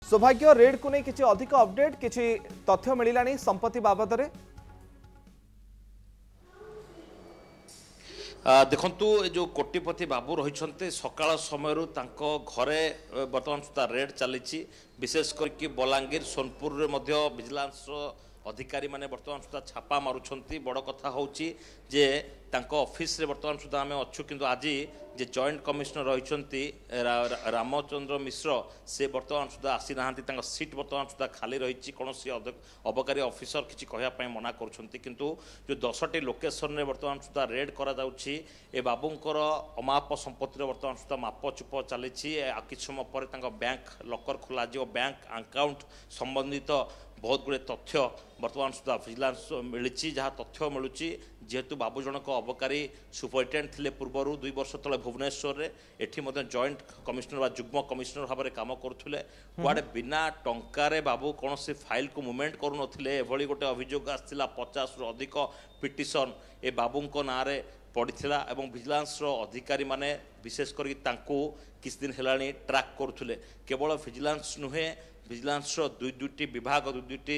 सौभाग्य रेड को नहीं किसी अधिक अपडेट किसी तथ्य मिलानी संपत्ति बाबद रे देखु जो कोटिपति बाबू रही सकाल समय घरे बर्तमान सुधा रेड चली विशेष करके बलांगीर सोनपुर विजिलेंस अधिकारी माने बर्तमान सुधा छापा मारुंट बड़ कथा हूँ जे ऑफिस रे बर्तमान सुधा आम अच्छु किंतु आज जे जॉइंट कमिश्नर रही रामचंद्र मिश्र से बर्तमान सुधा आसी ना सीट बर्तमान सुधा खाली रही कौन अबकारी ऑफिसर किसी कहवाई मना करुँच जो 10टी लोकेशन रे बर्तमान सुधा रेड कर बाबूंकर अमाप संपत्तिर बर्तमान सुधा मापचुप चली किसी समय पर बैंक लकर खोल बैंक अकाउंट संबंधित बहुत गुड़े तथ्य बर्तमान सुधा विजिलेंस मिली जहाँ तथ्य मिलूँ जेहेतु बाबू जनक अबकारी सुपरिटेडेंट थे पूर्वर 2 वर्ष तले भुवनेश्वर में एठी जॉइंट कमिश्नर व जुग्म कमिश्नर भाव में काम करुले कुआड़े बिना टंकार बाबू कौन से फाइल को मुवमेंट करुनथिले एभली गोटे अभियोग आसाला 50 रु अधिक पिटिशन ए बाबूंको नाँ रे पड़ता एवं विजिलेंस अधिकारी माने विशेष कर किसी दिन है ट्रैक करुले केवल विजिलेंस नुहे विजिलेंस दुईटी विभाग दुईटी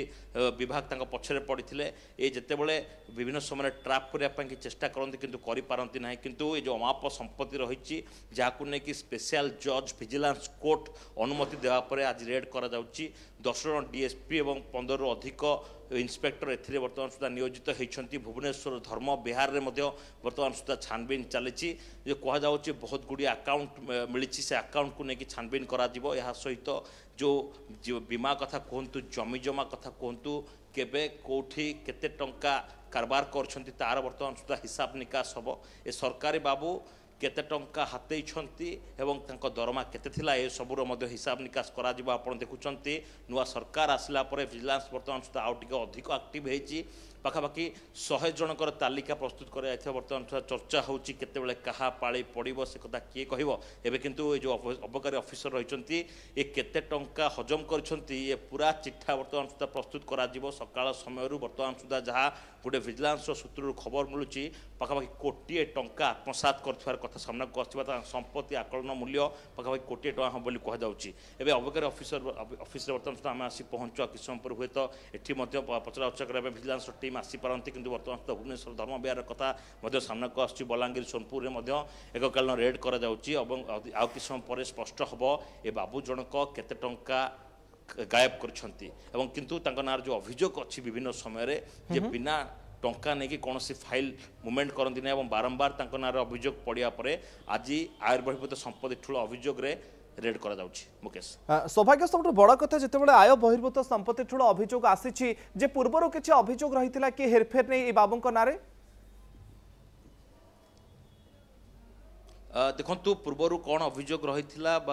विभाग पछरे पड़ते ये जितेबले विभिन्न समय ट्रैप करने चेष्टा करते किंतु करिपारंती नहीं किंतु ये जो अमाप संपत्ति रही जहाँ लेकिन स्पेशल जज विजिलेंस कोर्ट अनुमति देवापर आज रेड कर 10 जन डीएसपी और 15 रु अधिक इन्स्पेक्टर ए बर्तमान सुधा नियोजित होती भुवनेश्वर धर्म बिहार में बर्तमान सुधा छानबीन चली कहुच्छे बहुत गुड़ी अकाउंट मिली से अकाउंट को लेकिन छानबीन करा सहित जो बीमा कथा कहतु जमी जमा कथा कहतु केबे कोठी केते टंका कारबार करछंती तार बर्तमान सुधा हिसाब निकास हम ए सरकारी बाबू केते टंका हाथई एवं तांको दरमा केते थिला ए सबुर मध्य हिसाब निकास करा जिवो आपण देखुचंती नुआ सरकार आसला परे विजिलेंस बर्तमान सुधा आउ टिके अधिक एक्टिव हेची पाखापाखि 100 जनकर तालिका प्रस्तुत कर बर्तमान सुधा चर्चा होची केतेबेले कहा पाळी पड़िबो से कथा किए कहबो एबे किंतु ए जो अबकारी ऑफिसर रहिचंती ए केते टंका हजम करछंती ए पूरा चिट्ठा बर्तमान सुधा प्रस्तुत करा जिवो सकाळ समय बर्तमान सुधा जहाँ गोटे विजिलेंस सूत्र खबर मिलूँ पाखापाखि कोटिए टंका आत्मसात कर कथा सामना को संपत्ति आकलन मूल्य पाखापाखि कोटिए टଙ୍କା हम बोली कहुच्छी एवं अबकारी ऑफिस बर्तमान सुधा आम आसी पहुँचुआ किसी समय पर हुए तो ये पचरा उच्चा करने विजिलेंस टीम आसीपारती कि बर्तमान सुधा भुवनेश्वर धर्म बिहार कथा सामना को आस बलांगीर सोनपुर में एककालीन रेड कर आउ किसी समय पर स्पष्ट हम ए बाबू जनक केते टंका गायब कर किंतु नार जो अभियोग अच्छी विभिन्न समय बिना टंका नहीं कौन सी फाइल मुवमेंट करती ना बारंबार ना अभियोग पड़ा पर आज आय बहिर्भूत संपत्ति ठूल अभियोग रेड कर मुकेश सौभाग्य सब बड़ कथा जिते आय बहिर्भूत संपत्ति ठूल अभियोग आसी पूर्वर किसी अभियोग रही कि हेरफेर नहीं बाबू ना देखु पूर्वर कौन अभियोग रही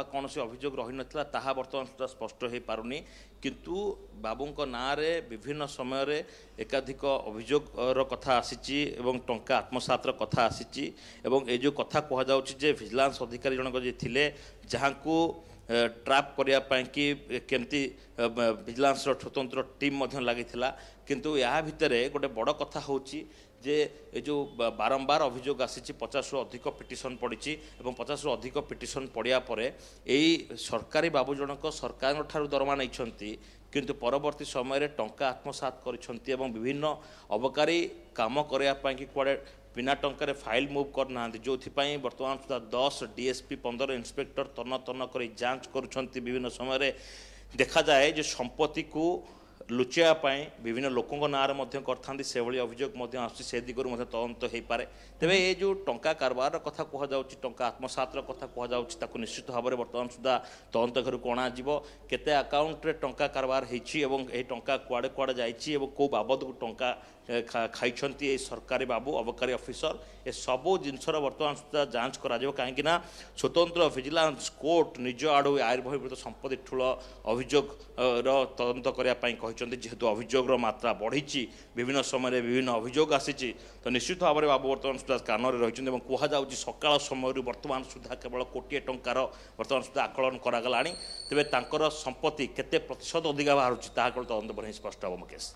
कौन से अभियोग रही नाला ताहा बर्तमान सुधा स्पष्ट हो पारुनी किंतु बाबूंको नाँ रे विभिन्न समय एकाधिक अभियोग कथा आसी एवं टंका आत्मसात कथा आसी एवं ये जो कथा कहुच्छे विजिलेंस अधिकारी जनक जे थिले जहाँ को ट्रैप करने कि केमती विजिलेंस स्वतंत्र टीम लगी किंतु या भितर गोटे बड़ कथा हूँ जे ये जो बारंबार अभियोग आसी 50 रु अधिक पिटिशन पड़ी 50 रु अधिक पिटिशन पड़ा पर यही सरकारी बाबू जनक सरकार ठारू दरमा नहीं किंतु परवर्ती समय टंका आत्मसात कर विभिन्न अबकारी काम करने कि कुआड़े बिना टंकार फाइल मूव करना जो बर्तमान सुधा 10 डीएसपी 15 इन्स्पेक्टर तन तन कर जांच करुँच विभिन्न समय देखा जाए जो संपत्ति को लुचाई विभिन्न लोकों नाँ करते से अभियोग आसे दिगरू तदंत हो पारे तेरे ये जो टंका कारबार कथा कहुच्छी टंका आत्मसात कथा कहुच्छी निश्चित भाव में बर्तमान सुधा तदंत घर को अणाजिव केते अकाउंट रे टंका कारबार होती टंका कुआड़े कुआड़े जाइए कौ बाबद को टंका खाई सरकारी बाबू अबकारी ऑफिसर ए सबू जिनसर बर्तमान सुधा जांच करा कहीं स्वतंत्र विजिलेंस कोर्ट निज आड़ आय बहिर्भूत संपत्ति ठूल अभियोग तदंत करने जेहेतु अभियोग मात्रा बढ़ी विभिन्न समय विभिन्न अभियोग आसी तो निश्चित भाव में बाबू बर्तमान सुधा कान रही कहुच्छी सकाल समय बर्तमान सुधा केवल कोटिए टंकार बर्तमान सुधा आकलन करागला तेज संपत्ति केते प्रतिशत अधिक बाहर तदंत पर स्पष्ट हम मुकेश।